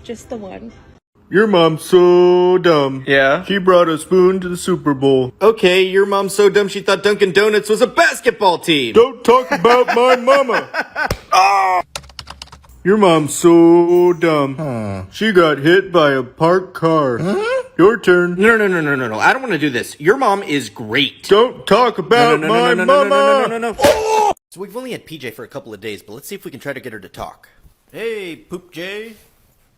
Just the one. Your mom's so dumb. Yeah? She brought a spoon to the Super Bowl. Okay, your mom's so dumb she thought Dunkin' Donuts was a basketball team. Don't talk about my mama. Oh! Your mom's so dumb. She got hit by a parked car. Your turn. No. I don't want to do this. Your mom is great. Don't talk about my mama. No. Oh! So we've only had PJ for a couple of days, but let's see if we can try to get her to talk. Hey, Poop J.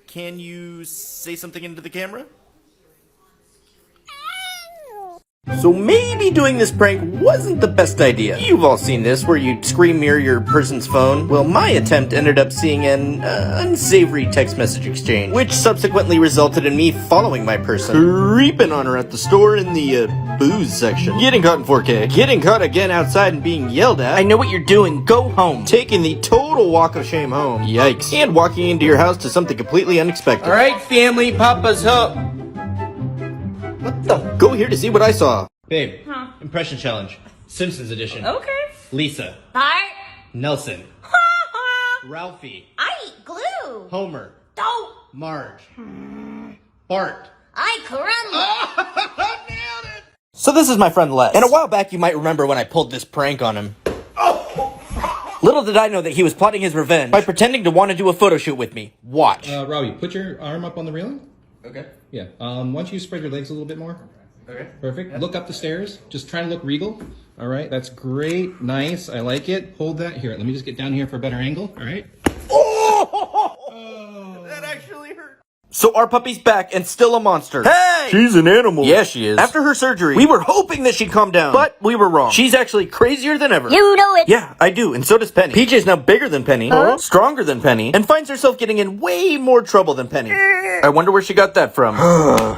Can you say something into the camera? So maybe doing this prank wasn't the best idea. You've all seen this, where you screen mirror your person's phone. Well, my attempt ended up seeing an unsavory text message exchange, which subsequently resulted in me following my person, creeping on her at the store in the booze section, getting caught in 4K, getting caught again outside and being yelled at. I know what you're doing. Go home. Taking the total walk of shame home. Yikes. And walking into your house to something completely unexpected. All right, family, Papa's home. What the? Go here to see what I saw. Babe, impression challenge. Simpsons edition. Okay. Lisa. Hi. Nelson. Ralphie. I eat glue. Homer. Don't. Marge. Bart. I caramba. Nailed it! So this is my friend Les. And a while back you might remember when I pulled this prank on him. Little did I know that he was plotting his revenge by pretending to want to do a photo shoot with me. Watch. Robby, put your arm up on the railing. Okay. Yeah. Why don't you spread your legs a little bit more? Okay. Perfect. Look up the stairs. Just try to look regal. All right. That's great. Nice. I like it. Hold that. Here, let me just get down here for a better angle. All right. That actually hurt. So our puppy's back and still a monster. Hey! She's an animal. Yeah, she is. After her surgery, we were hoping that she'd calm down, but we were wrong. She's actually crazier than ever. You know it. Yeah, I do, and so does Penny. PJ's now bigger than Penny, stronger than Penny, and finds herself getting in way more trouble than Penny. I wonder where she got that from.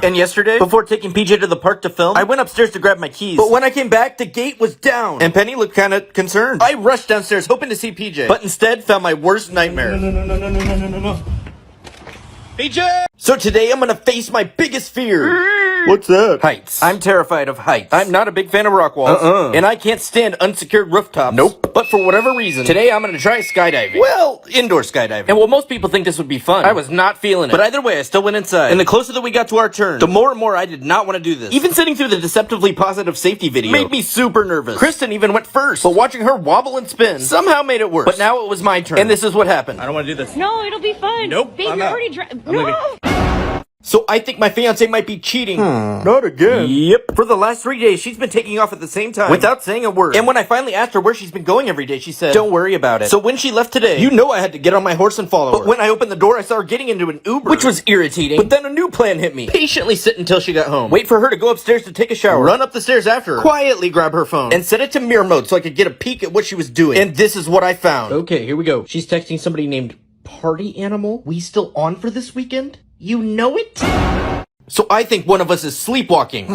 And yesterday, before taking PJ to the park to film, I went upstairs to grab my keys, but when I came back, the gate was down, and Penny looked kind of concerned. I rushed downstairs hoping to see PJ, but instead found my worst nightmare. No. PJ! So today I'm gonna face my biggest fear. What's that? Heights. I'm terrified of heights. I'm not a big fan of rock walls. And I can't stand unsecured rooftops. Nope. But for whatever reason, today I'm gonna try skydiving. Well, indoor skydiving. And while most people think this would be fun, I was not feeling it. But either way, I still went inside. And the closer that we got to our turn, the more and more I did not want to do this. Even sitting through the deceptively positive safety video made me super nervous. Kristen even went first, but watching her wobble and spin somehow made it worse. But now it was my turn. And this is what happened. I don't want to do this. No, it'll be fun. Nope, Babe, I'm you're out. already leaving. So I think my fiance might be cheating. Not again. Yep. For the last 3 days, she's been taking off at the same time without saying a word. And when I finally asked her where she's been going every day, she said, "Don't worry about it." So when she left today, you know I had to get on my horse and follow her. But when I opened the door, I saw her getting into an Uber, which was irritating. But then a new plan hit me. Patiently sit until she got home. Wait for her to go upstairs to take a shower. Run up the stairs after her. Quietly grab her phone. And set it to mirror mode so I could get a peek at what she was doing. And this is what I found. Okay, here we go. She's texting somebody named Party Animal. We still on for this weekend? You know it? So I think one of us is sleepwalking.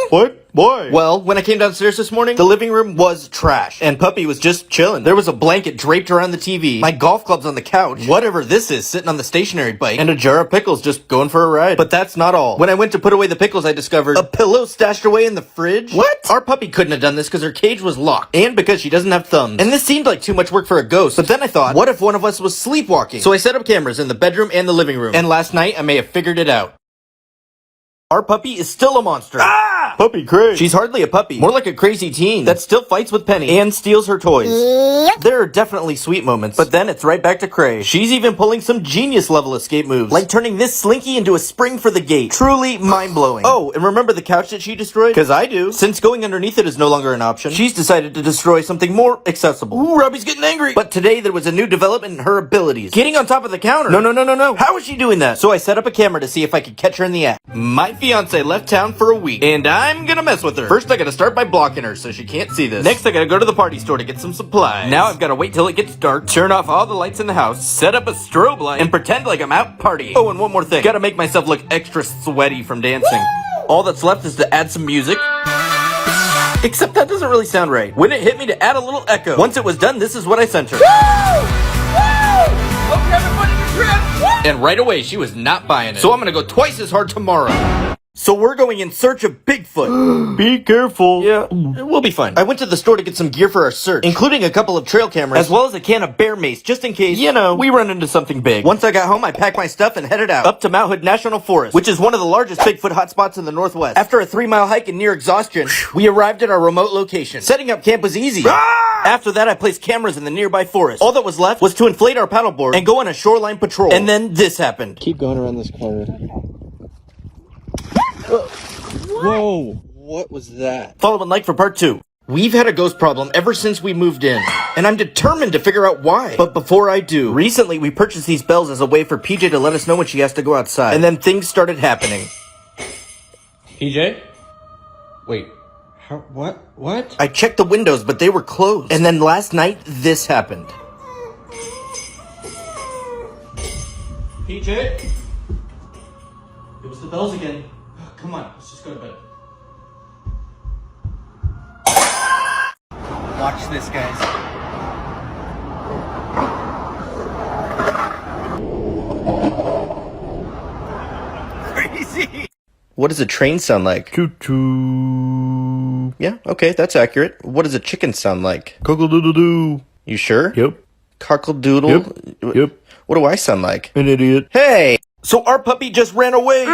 What? Why? Well, when I came downstairs this morning, the living room was trash. And Puppy was just chilling. There was a blanket draped around the TV, my golf clubs on the couch, whatever this is sitting on the stationary bike, and a jar of pickles just going for a ride. But that's not all. When I went to put away the pickles, I discovered a pillow stashed away in the fridge. What? Our puppy couldn't have done this because her cage was locked, and because she doesn't have thumbs. And this seemed like too much work for a ghost. But then I thought, what if one of us was sleepwalking? So I set up cameras in the bedroom and the living room. And last night, I may have figured it out. Our puppy is still a monster. Puppy crazy. She's hardly a puppy. More like a crazy teen that still fights with Penny and steals her toys. There are definitely sweet moments, but then it's right back to cray. She's even pulling some genius level escape moves, like turning this slinky into a spring for the gate. Truly mind-blowing. Oh, and remember the couch that she destroyed? Because I do. Since going underneath it is no longer an option, she's decided to destroy something more accessible. Ooh, Robby's getting angry. But today there was a new development in her abilities. Getting on top of the counter. No. How is she doing that? So I set up a camera to see if I could catch her in the act. My fiance left town for a week, and I'm gonna mess with her. First, I gotta start by blocking her so she can't see this. Next, I gotta go to the party store to get some supplies. Now I've gotta wait till it gets dark, turn off all the lights in the house, set up a strobe light, and pretend like I'm out partying. Oh, and one more thing. Gotta make myself look extra sweaty from dancing. All that's left is to add some music. Except that doesn't really sound right. When it hit me to add a little echo. Once it was done, this is what I sent her. Welcome everybody to And right away, she was not buying it. So I'm gonna go twice as hard tomorrow. So we're going in search of Bigfoot. Be careful. Yeah, we'll be fine. I went to the store to get some gear for our search, including a couple of trail cameras, as well as a can of bear mace, just in case, we run into something big. Once I got home, I packed my stuff and headed out, up to Mount Hood National Forest, which is one of the largest Bigfoot hotspots in the Northwest. After a 3-mile hike and near exhaustion, we arrived at our remote location. Setting up camp was easy. After that, I placed cameras in the nearby forest. All that was left was to inflate our paddleboard and go on a shoreline patrol. And then this happened. Keep going around this corner. Whoa! What was that? Follow and like for part 2. We've had a ghost problem ever since we moved in, and I'm determined to figure out why. But before I do, recently we purchased these bells as a way for PJ to let us know when she has to go outside. And then things started happening. PJ? Wait. How? What? What? I checked the windows, but they were closed. And then last night, this happened. PJ? It was the bells again. Come on, let's just go to bed. Watch this, guys. Crazy! What does a train sound like? Choo-choo. Yeah, okay, that's accurate. What does a chicken sound like? Cockle-doodle-doo. You sure? Yep. Cockle-doodle? Yep. What do I sound like? An idiot. Hey! So our puppy just ran away!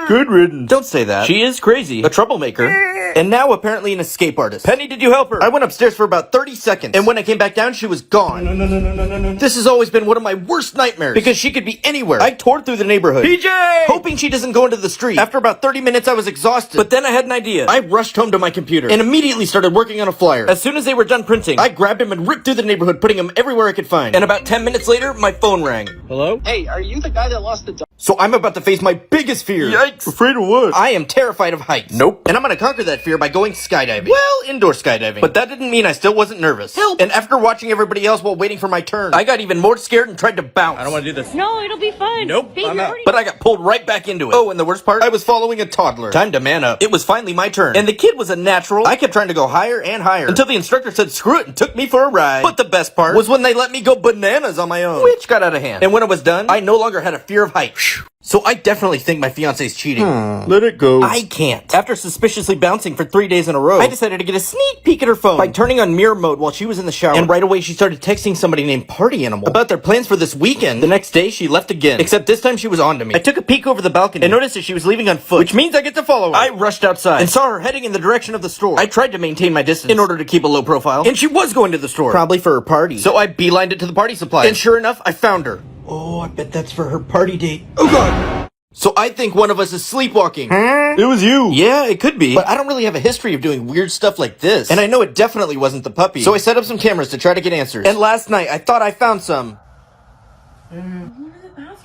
Good riddance. Don't say that. She is crazy. A troublemaker. And now apparently an escape artist. Penny, did you help her? I went upstairs for about 30 seconds. And when I came back down, she was gone. No. This has always been one of my worst nightmares. Because she could be anywhere. I tore through the neighborhood. PJ! Hoping she doesn't go into the street. After about 30 minutes, I was exhausted. But then I had an idea. I rushed home to my computer. And immediately started working on a flyer. As soon as they were done printing, I grabbed him and ripped through the neighborhood, putting him everywhere I could find. And about 10 minutes later, my phone rang. Hello? Hey, are you the guy that lost the dog? So I'm about to face my biggest fear. Yikes. Afraid of what? I am terrified of heights. Nope. And I'm gonna conquer that fear by going skydiving. Well, indoor skydiving. But that didn't mean I still wasn't nervous. Help! And after watching everybody else while waiting for my turn, I got even more scared and tried to bounce. I don't want to do this. No, it'll be fun. Nope, Babe, I'm you're out. already- But I got pulled right back into it. Oh, and the worst part? I was following a toddler. Time to man up. It was finally my turn. And the kid was a natural. I kept trying to go higher and higher. Until the instructor said screw it and took me for a ride. But the best part was when they let me go bananas on my own. Which got out of hand. And when it was done, I no longer had a fear of heights. So I definitely think my fiance's cheating. Let it go. I can't. After suspiciously bouncing for 3 days in a row, I decided to get a sneak peek at her phone by turning on mirror mode while she was in the shower. And right away, she started texting somebody named Party Animal about their plans for this weekend. The next day, she left again. Except this time, she was on to me. I took a peek over the balcony and noticed that she was leaving on foot, which means I get to follow her. I rushed outside and saw her heading in the direction of the store. I tried to maintain my distance in order to keep a low profile, and she was going to the store. Probably for her party. So I beelined it to the party supply. And sure enough, I found her. Oh, I bet that's for her party date. Oh, God! So I think one of us is sleepwalking. It was you. Yeah, it could be. But I don't really have a history of doing weird stuff like this. And I know it definitely wasn't the puppy. So I set up some cameras to try to get answers. And last night, I thought I found some.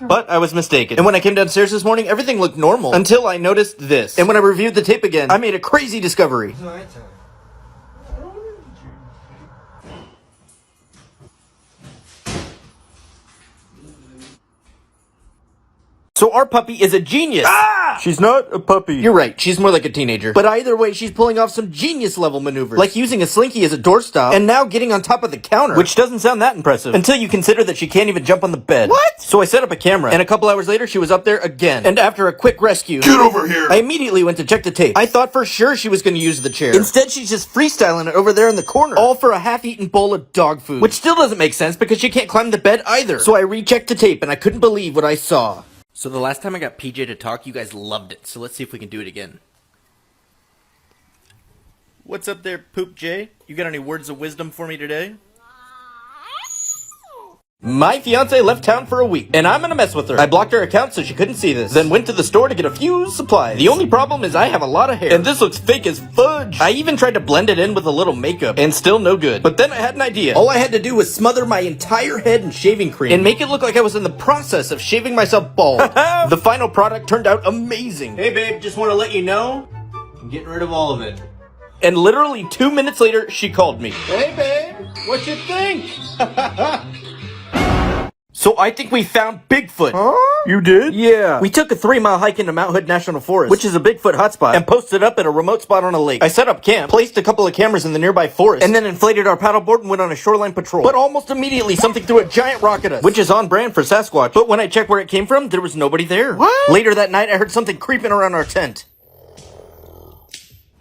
But I was mistaken. And when I came downstairs this morning, everything looked normal. Until I noticed this. And when I reviewed the tape again, I made a crazy discovery. So our puppy is a genius. She's not a puppy. You're right, she's more like a teenager. But either way, she's pulling off some genius level maneuvers. Like using a slinky as a doorstop, and now getting on top of the counter. Which doesn't sound that impressive. Until you consider that she can't even jump on the bed. What? So I set up a camera, and a couple hours later, she was up there again. And after a quick rescue... Get over here. I immediately went to check the tape. I thought for sure she was going to use the chair. Instead, she's just freestyling it over there in the corner. All for a half-eaten bowl of dog food. Which still doesn't make sense, because she can't climb the bed either. So I rechecked the tape, and I couldn't believe what I saw. So the last time I got PJ to talk, you guys loved it. So let's see if we can do it again. What's up there, Poop J? You got any words of wisdom for me today? My fiance left town for a week, and I'm gonna mess with her. I blocked her account so she couldn't see this. Then went to the store to get a few supplies. The only problem is I have a lot of hair, and this looks fake as fudge. I even tried to blend it in with a little makeup, and still no good. But then I had an idea. All I had to do was smother my entire head in shaving cream, and make it look like I was in the process of shaving myself bald. The final product turned out amazing. Hey, babe, just want to let you know, I'm getting rid of all of it. And literally 2 minutes later, she called me. Hey, babe, what you think? So I think we found Bigfoot. Huh? You did? Yeah. We took a 3-mile hike into Mount Hood National Forest, which is a Bigfoot hotspot, and posted up at a remote spot on a lake. I set up camp, placed a couple of cameras in the nearby forest, and then inflated our paddleboard and went on a shoreline patrol. But almost immediately, something threw a giant rock at us, which is on brand for Sasquatch. But when I checked where it came from, there was nobody there. What? Later that night, I heard something creeping around our tent.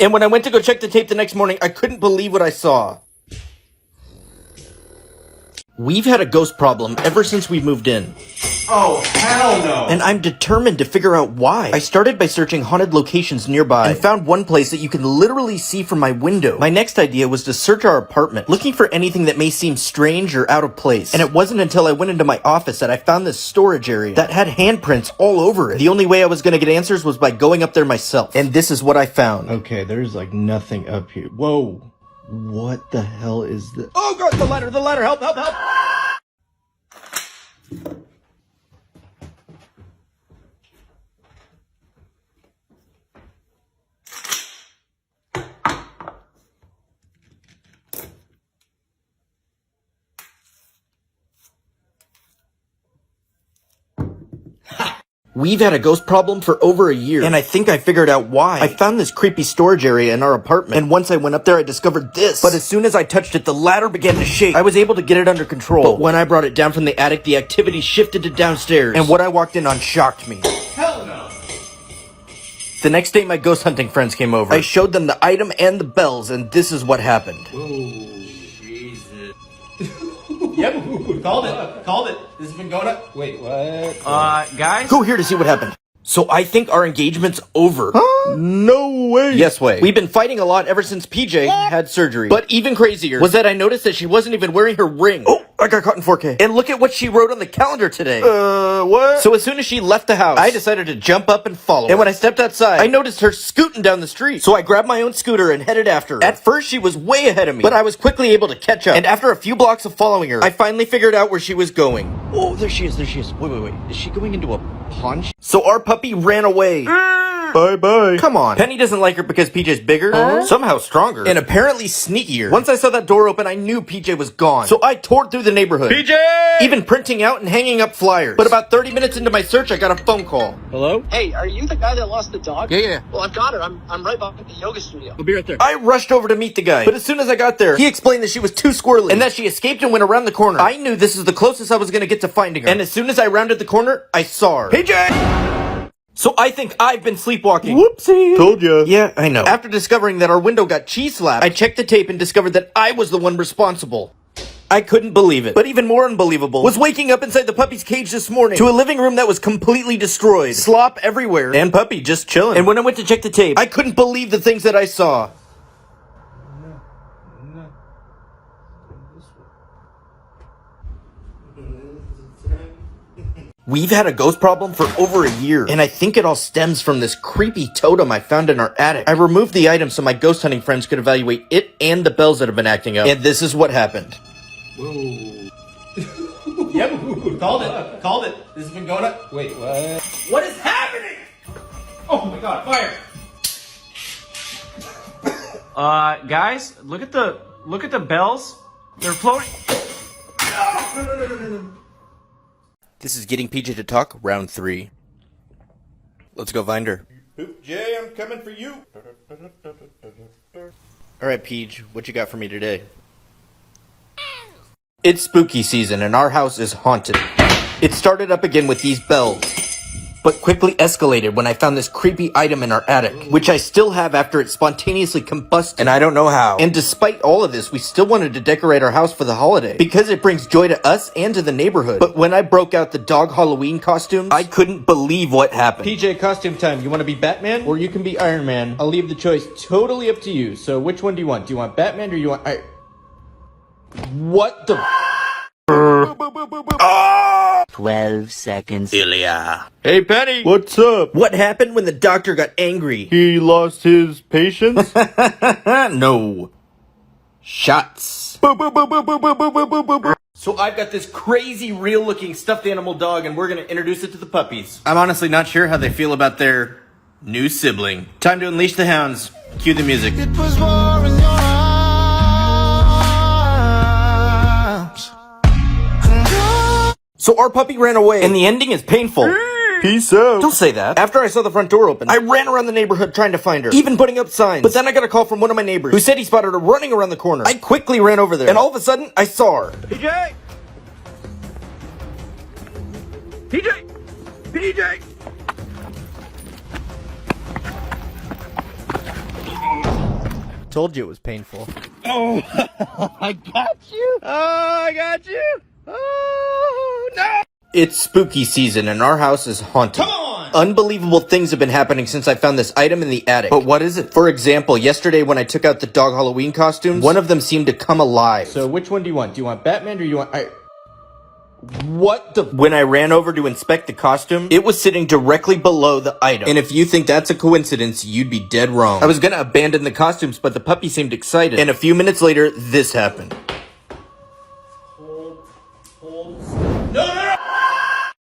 And when I went to go check the tape the next morning, I couldn't believe what I saw. We've had a ghost problem ever since we moved in. Oh, hell no. And I'm determined to figure out why. I started by searching haunted locations nearby and found one place that you can literally see from my window. My next idea was to search our apartment, looking for anything that may seem strange or out of place. And it wasn't until I went into my office that I found this storage area that had handprints all over it. The only way I was going to get answers was by going up there myself. And this is what I found. Okay, there's like nothing up here. Whoa. What the hell is this? Oh god, the ladder, help, help, help! We've had a ghost problem for over a year, and I think I figured out why. I found this creepy storage area in our apartment, and once I went up there, I discovered this. But as soon as I touched it, the ladder began to shake. I was able to get it under control, but when I brought it down from the attic, the activity shifted to downstairs, and what I walked in on shocked me. Hell no. The next day, my ghost hunting friends came over. I showed them the item and the bells, and this is what happened. Oh, Jesus. Yep, called it. This has been going up. Wait, what? Guys? Go here to see what happened. So I think our engagement's over. Huh? No way. Yes way. We've been fighting a lot ever since PJ had surgery. But even crazier was that I noticed that she wasn't even wearing her ring. Oh, I got caught in 4K. And look at what she wrote on the calendar today. What? So as soon as she left the house, I decided to jump up and follow her. And when I stepped outside, I noticed her scooting down the street. So I grabbed my own scooter and headed after her. At first, she was way ahead of me, but I was quickly able to catch up. And after a few blocks of following her, I finally figured out where she was going. Oh, there she is. Wait. Is she going into a pawn shop? So our puppy ran away. Bye-bye. Come on. Penny doesn't like her because PJ's bigger, somehow stronger, and apparently sneakier. Once I saw that door open, I knew PJ was gone. So I tore through the neighborhood. PJ! Even printing out and hanging up flyers. But about 30 minutes into my search, I got a phone call. Hello? Hey, are you the guy that lost the dog? Yeah. Well, I've got her. I'm right behind the yoga studio. I'll be right there. I rushed over to meet the guy. But as soon as I got there, he explained that she was too squirrely and that she escaped and went around the corner. I knew this is the closest I was going to get to finding her. And as soon as I rounded the corner, I saw her. PJ! So I think I've been sleepwalking. Whoopsie. Told ya. Yeah, I know. After discovering that our window got cheese slapped, I checked the tape and discovered that I was the one responsible. I couldn't believe it. But even more unbelievable was waking up inside the puppy's cage this morning to a living room that was completely destroyed. Slop everywhere. And puppy just chilling. And when I went to check the tape, I couldn't believe the things that I saw. We've had a ghost problem for over a year, and I think it all stems from this creepy totem I found in our attic. I removed the item so my ghost hunting friends could evaluate it and the bells that have been acting up, and this is what happened. Whoa. Yep, called it. This has been going up. Wait, what? What is happening? Oh my god, fire! Guys, look at the bells. They're floating. No. This is Getting PJ to Talk, round 3. Let's go find her. Jay, I'm coming for you. Alright, Peach, what you got for me today? It's spooky season and our house is haunted. It started up again with these bells, but quickly escalated when I found this creepy item in our attic, which I still have after it spontaneously combusted, and I don't know how. And despite all of this, we still wanted to decorate our house for the holiday, because it brings joy to us and to the neighborhood. But when I broke out the dog Halloween costumes, I couldn't believe what happened. PJ, costume time. You want to be Batman or you can be Iron Man? I'll leave the choice totally up to you. So which one do you want? Do you want Batman or you want What the... 12 seconds. Ilya. Hey, Penny. What's up? What happened when the doctor got angry? He lost his patience? No. Shots. So I've got this crazy real looking stuffed animal dog and we're gonna introduce it to the puppies. I'm honestly not sure how they feel about their new sibling. Time to unleash the hounds. Cue the music. It was war in your arms. So our puppy ran away, and the ending is painful. Peace out. Don't say that. After I saw the front door open, I ran around the neighborhood trying to find her, even putting up signs. But then I got a call from one of my neighbors who said he spotted her running around the corner. I quickly ran over there, and all of a sudden, I saw her. PJ! PJ! PJ! Told you it was painful. Oh, I got you. Oh, I got you. Oh, no. It's spooky season, and our house is haunted. Come on! Unbelievable things have been happening since I found this item in the attic. But what is it? For example, yesterday when I took out the dog Halloween costumes, one of them seemed to come alive. So which one do you want? Do you want Batman or do you want... What the... When I ran over to inspect the costume, it was sitting directly below the item. And if you think that's a coincidence, you'd be dead wrong. I was gonna abandon the costumes, but the puppy seemed excited. And a few minutes later, this happened.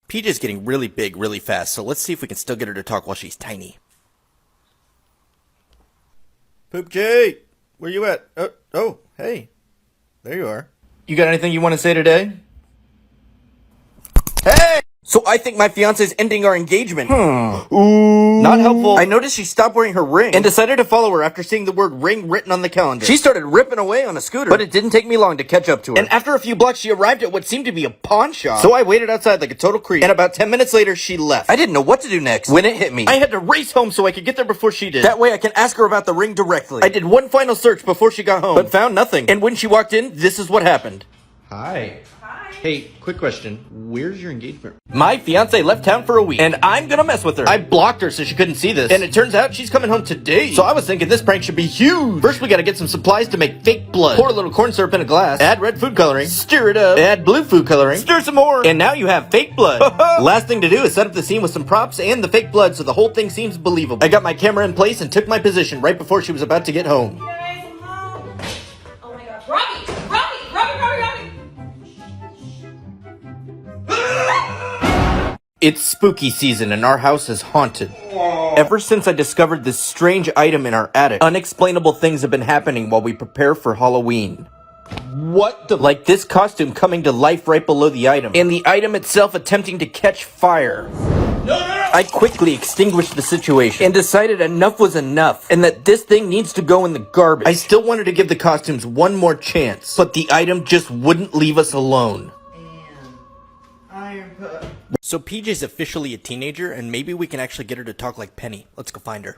PJ's getting really big really fast, so let's see if we can still get her to talk while she's tiny. Poop J, where you at? Oh, hey. There you are. You got anything you want to say today? Hey! So I think my fiance's ending our engagement. Ooh. Not helpful. I noticed she stopped wearing her ring and decided to follow her after seeing the word ring written on the calendar. She started ripping away on a scooter, but it didn't take me long to catch up to her. And after a few blocks, she arrived at what seemed to be a pawn shop. So I waited outside like a total creep, and about 10 minutes later, she left. I didn't know what to do next when it hit me. I had to race home so I could get there before she did. That way I can ask her about the ring directly. I did one final search before she got home, but found nothing. And when she walked in, this is what happened. Hi. Hey, quick question. Where's your engagement? My fiance left town for a week, and I'm gonna mess with her. I blocked her so she couldn't see this, and it turns out she's coming home today. So I was thinking this prank should be huge. First, we gotta get some supplies to make fake blood. Pour a little corn syrup in a glass. Add red food coloring. Stir it up. Add blue food coloring. Stir some more. And now you have fake blood. Last thing to do is set up the scene with some props and the fake blood so the whole thing seems believable. I got my camera in place and took my position right before she was about to get home. Guys, I'm home. Oh my god. Robby! Robby! Robby! Robby! Robby! It's spooky season and our house is haunted. Ever since I discovered this strange item in our attic, unexplainable things have been happening while we prepare for Halloween. What the? Like this costume coming to life right below the item, and the item itself attempting to catch fire. I quickly extinguished the situation and decided enough was enough and that this thing needs to go in the garbage. I still wanted to give the costumes one more chance, but the item just wouldn't leave us alone. So PJ's officially a teenager, and maybe we can actually get her to talk like Penny. Let's go find her.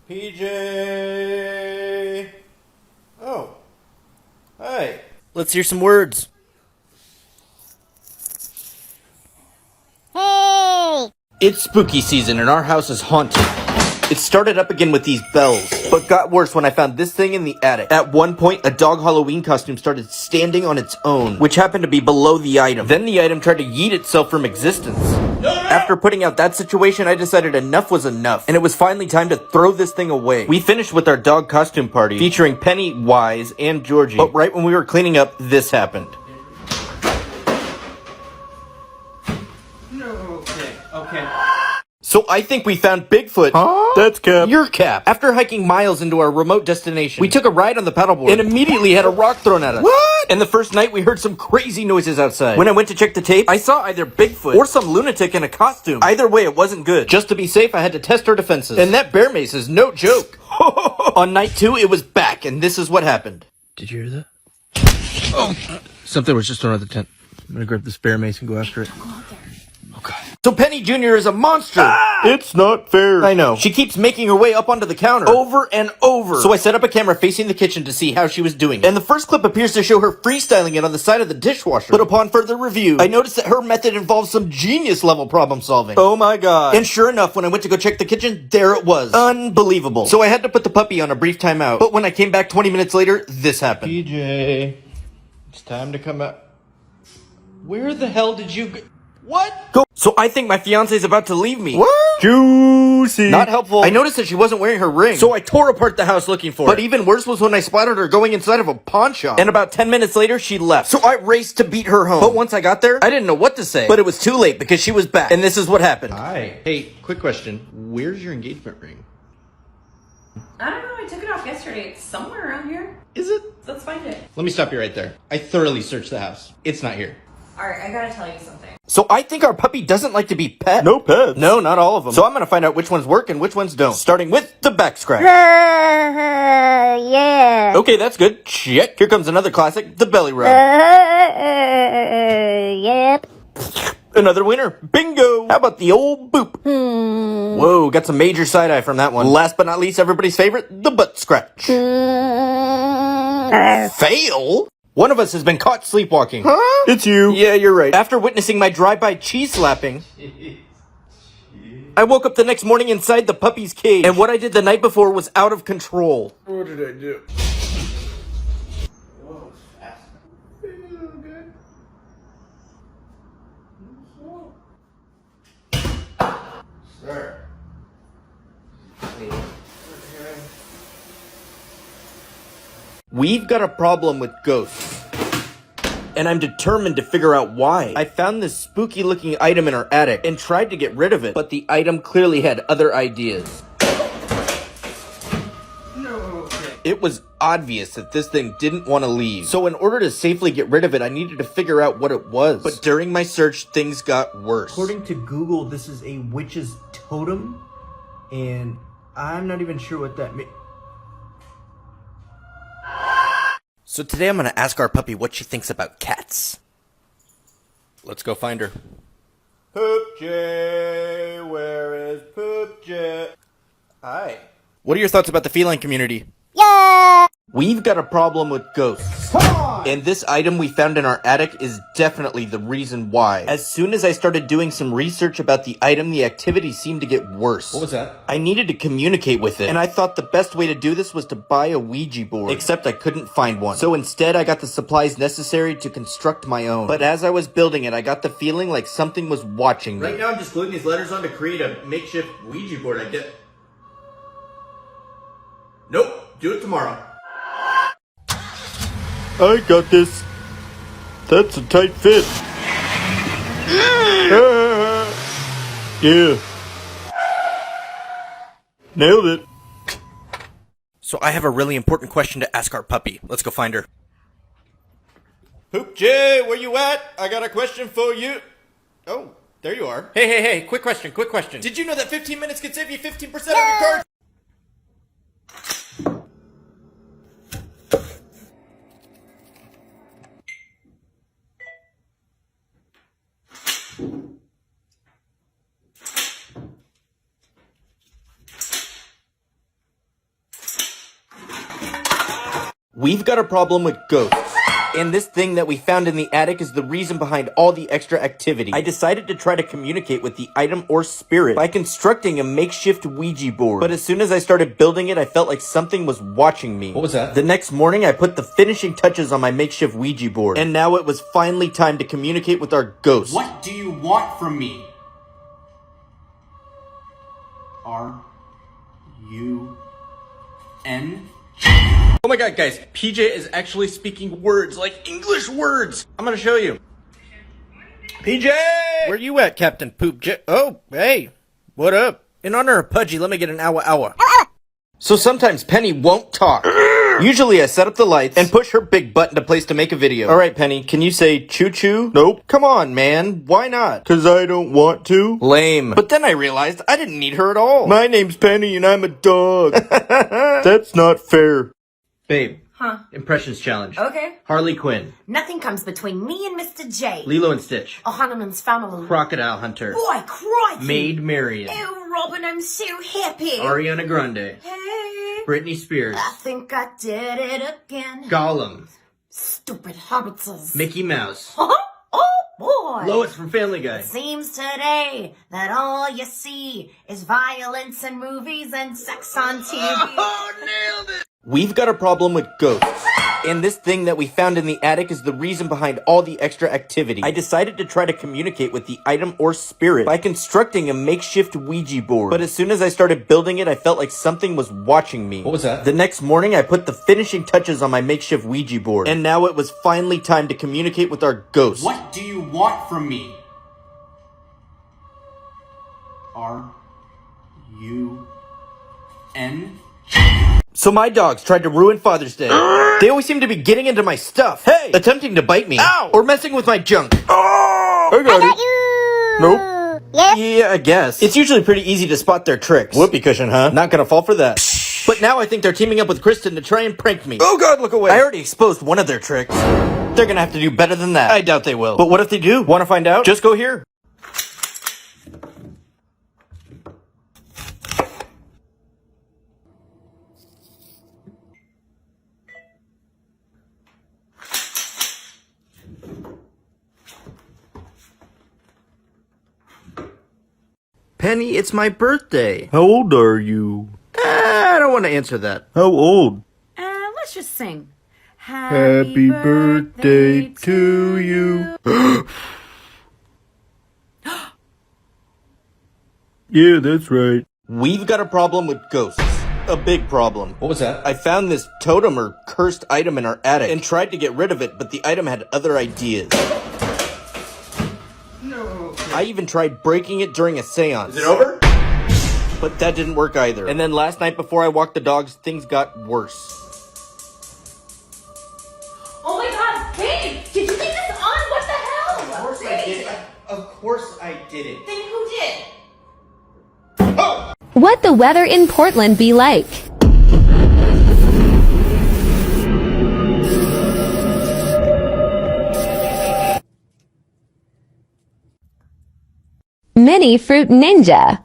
PJ! Oh. Hi. Let's hear some words. Hey! It's spooky season, and our house is haunted. It started up again with these bells, but got worse when I found this thing in the attic. At one point, a dog Halloween costume started standing on its own, which happened to be below the item. Then the item tried to yeet itself from existence. After putting out that situation, I decided enough was enough, and it was finally time to throw this thing away. We finished with our dog costume party, featuring Penny, Wise, and Georgie. But right when we were cleaning up, this happened. Okay. So I think we found Bigfoot. Huh? That's Cap. Your Cap. After hiking miles into our remote destination, we took a ride on the paddleboard and immediately had a rock thrown at us. What? And the first night we heard some crazy noises outside. When I went to check the tape, I saw either Bigfoot or some lunatic in a costume. Either way, it wasn't good. Just to be safe, I had to test our defenses. And that bear mace is no joke. On night 2, it was back, and this is what happened. Did you hear that? Oh, something was just thrown at the tent. I'm gonna grab this bear mace and go after it. Okay. So Penny Jr. is a monster. It's not fair. I know. She keeps making her way up onto the counter over and over. So I set up a camera facing the kitchen to see how she was doing. And the first clip appears to show her freestyling it on the side of the dishwasher. But upon further review, I noticed that her method involves some genius level problem solving. Oh my god. And sure enough, when I went to go check the kitchen, there it was. Unbelievable. So I had to put the puppy on a brief timeout. But when I came back 20 minutes later, this happened. PJ, it's time to come out. Where the hell did you go? What? Go. So I think my fiance's about to leave me. What? Juicy. Not helpful. I noticed that she wasn't wearing her ring. So I tore apart the house looking for her. But even worse was when I spotted her going inside of a pawn shop. And about 10 minutes later, she left. So I raced to beat her home. But once I got there, I didn't know what to say. But it was too late because she was back. And this is what happened. Hi. Hey, quick question. Where's your engagement ring? I don't know. I took it off yesterday. It's somewhere around here. Is it? Let's find it. Let me stop you right there. I thoroughly searched the house. It's not here. All right, I gotta tell you something. So I think our puppy doesn't like to be pet. No pets. No, not all of them. So I'm gonna find out which ones work and which ones don't. Starting with the back scratch. Yeah. Okay, that's good. Check. Here comes another classic, the belly rub. Yep. Another winner. Bingo. How about the old boop? Whoa, got some major side eye from that one. Last but not least, everybody's favorite, the butt scratch. Fail? One of us has been caught sleepwalking. Huh? It's you. Yeah, you're right. After witnessing my drive-by cheese slapping, I woke up the next morning inside the puppy's cage. And what I did the night before was out of control. What did I do? Sir. We've got a problem with ghosts. And I'm determined to figure out why. I found this spooky looking item in our attic and tried to get rid of it, but the item clearly had other ideas. It was obvious that this thing didn't want to leave. So in order to safely get rid of it, I needed to figure out what it was. But during my search, things got worse. According to Google, this is a witch's totem, and I'm not even sure what that means. So today I'm gonna ask our puppy what she thinks about cats. Let's go find her. Poop J, where is Poop J? Hi. What are your thoughts about the feline community? Yeah. We've got a problem with ghosts. And this item we found in our attic is definitely the reason why. As soon as I started doing some research about the item, the activity seemed to get worse. What was that? I needed to communicate with it, and I thought the best way to do this was to buy a Ouija board. Except I couldn't find one. So instead, I got the supplies necessary to construct my own. But as I was building it, I got the feeling like something was watching me. Right now, I'm just gluing these letters on to create a makeshift Ouija board. I get. Nope. Do it tomorrow. I got this. That's a tight fit. Yeah. Nailed it. So I have a really important question to ask our puppy. Let's go find her. Poop J, where you at? I got a question for you. Oh, there you are. Hey, quick question. Did you know that 15 minutes can save you 15% of your cards? We've got a problem with ghosts. And this thing that we found in the attic is the reason behind all the extra activity. I decided to try to communicate with the item or spirit by constructing a makeshift Ouija board. But as soon as I started building it, I felt like something was watching me. What was that? The next morning, I put the finishing touches on my makeshift Ouija board. And now it was finally time to communicate with our ghost. What do you want from me? R-U-N? Oh my god, guys, PJ is actually speaking words, like English words. I'm gonna show you. PJ! Where you at, Captain Poop J? Oh, hey, what up? In honor of Pudgy, let me get an hour. So sometimes Penny won't talk. Usually I set up the lights and push her big butt into place to make a video. Alright, Penny, can you say choo-choo? Nope. Come on, man, why not? 'Cause I don't want to. Lame. But then I realized I didn't need her at all. My name's Penny and I'm a dog. That's not fair. Babe. Huh? Impressions challenge. Okay. Harley Quinn. Nothing comes between me and Mr. J. Lilo and Stitch. Oh, Hanneman's family. Crocodile Hunter. Boy, crikey. Maid Marian. Oh, Robin, I'm so happy. Ariana Grande. Hey. Britney Spears. I think I did it again. Gollum. Stupid hobbitses. Mickey Mouse. Huh? Oh, boy. Lois from Family Guy. Seems today that all you see is violence in movies and sex on TV. Oh, nailed it! We've got a problem with ghosts. And this thing that we found in the attic is the reason behind all the extra activity. I decided to try to communicate with the item or spirit by constructing a makeshift Ouija board. But as soon as I started building it, I felt like something was watching me. What was that? The next morning, I put the finishing touches on my makeshift Ouija board. And now it was finally time to communicate with our ghost. What do you want from me? R-U-N? So my dogs tried to ruin Father's Day. They always seem to be getting into my stuff. Hey! Attempting to bite me. Ow! Or messing with my junk. I got it. Nope. Yeah, I guess. It's usually pretty easy to spot their tricks. Whoopee cushion, huh? Not gonna fall for that. But now I think they're teaming up with Kristen to try and prank me. Oh god, look away. I already exposed one of their tricks. They're gonna have to do better than that. I doubt they will. But what if they do? Wanna find out? Just go here. Penny, it's my birthday. How old are you? I don't want to answer that. How old? Let's just sing. Happy birthday to you. Yeah, that's right. We've got a problem with ghosts. A big problem. What was that? I found this totem or cursed item in our attic and tried to get rid of it, but the item had other ideas. No. I even tried breaking it during a seance. Is it over? But that didn't work either. And then last night before I walked the dogs, things got worse. Oh my god, babe! Did you leave this on? What the hell? Of course I did. Of course I did it. Then who did? What the weather in Portland be like? Mini Fruit Ninja.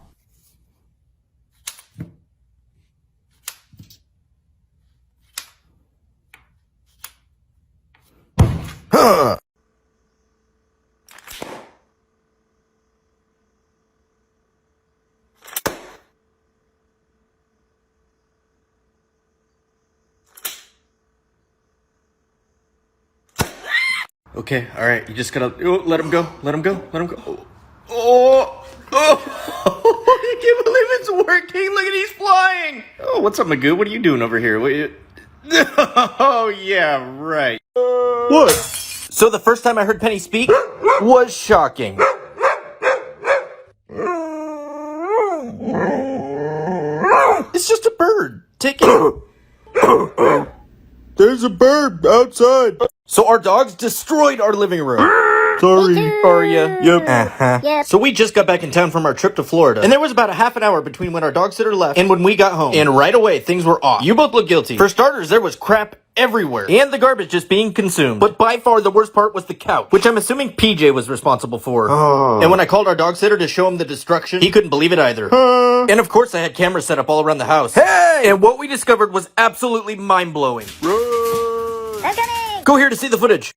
Okay, alright, you just gotta let him go. Let him go. Let him go. Oh! I can't believe it's working. Look at he's flying. Oh, what's up, Magoo? What are you doing over here? Oh, yeah, right. What? So the first time I heard Penny speak was shocking. It's just a bird. Take it. There's a bird outside. So our dogs destroyed our living room. Sorry. Are ya? Yep. Uh-huh. Yep. So we just got back in town from our trip to Florida. And there was about a half an hour between when our dog sitter left and when we got home. And right away, things were off. You both look guilty. For starters, there was crap everywhere. And the garbage just being consumed. But by far the worst part was the couch, which I'm assuming PJ was responsible for. And when I called our dog sitter to show him the destruction, he couldn't believe it either. And of course I had cameras set up all around the house. Hey! And what we discovered was absolutely mind-blowing. Go here to see the footage.